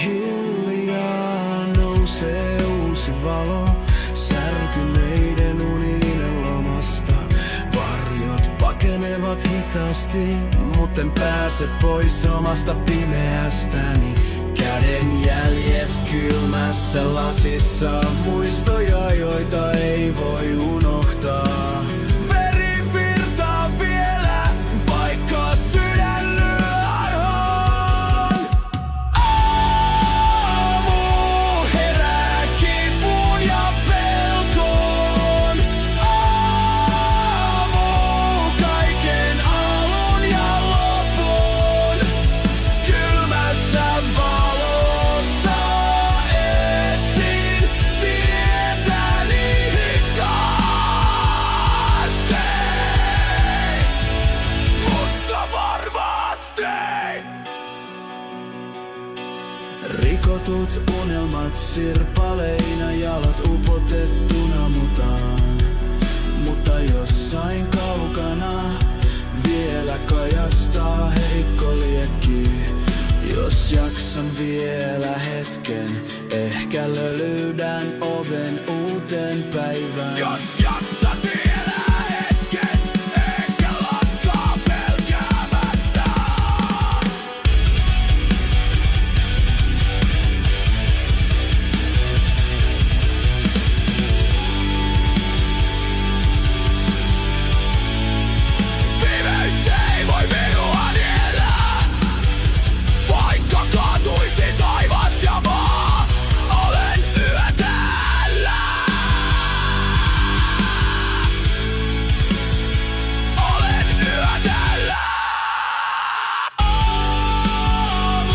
Hiljaa nousee uusi valo särkyneiden unien lomasta. Varjot pakenevat hitaasti, mutten pääse pois omasta pimeästäni. Kädenjäljet kylmässä lasissa, muistoja joita ei voi unohtaa. Veri virtaa vielä, vaikka sydän lyö arhoon. Aamu herää kipuun ja pelkoon. Aamu kaiken alun ja lopun. Kylmässä valossa etsin tietäni hitaasti, mutta varmasti. Rikotut unelmat sirpaleina, jalat upotettuna mutaan. Mutta jossain kaukana vielä kajastaa heikko liekki. Jos jaksan vielä hetken, ehkä löydän oven uuteen päivään. Jos jaksan vielä hetken, ehkä lakkaa pelkäämästä. Pimeys ei voi minua niellä, vaikka kaatuisi taivas ja maa. Olen yhä täällä. Olen yhä täällä. Aamu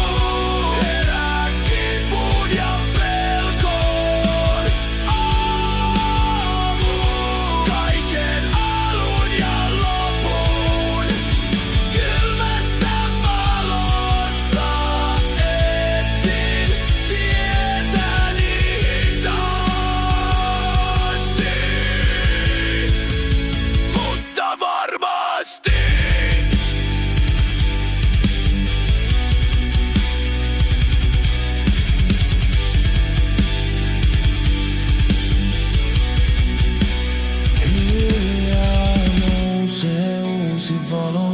herää kipuun ja pelkoon. Aamu kaiken alun ja lopun. Kylmässä valossa etsin tietäni hitaasti, mutta varmasti. Hiljaa nousee uusi valo.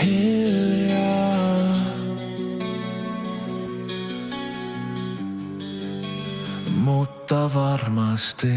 Hiljaa, mutta varmasti.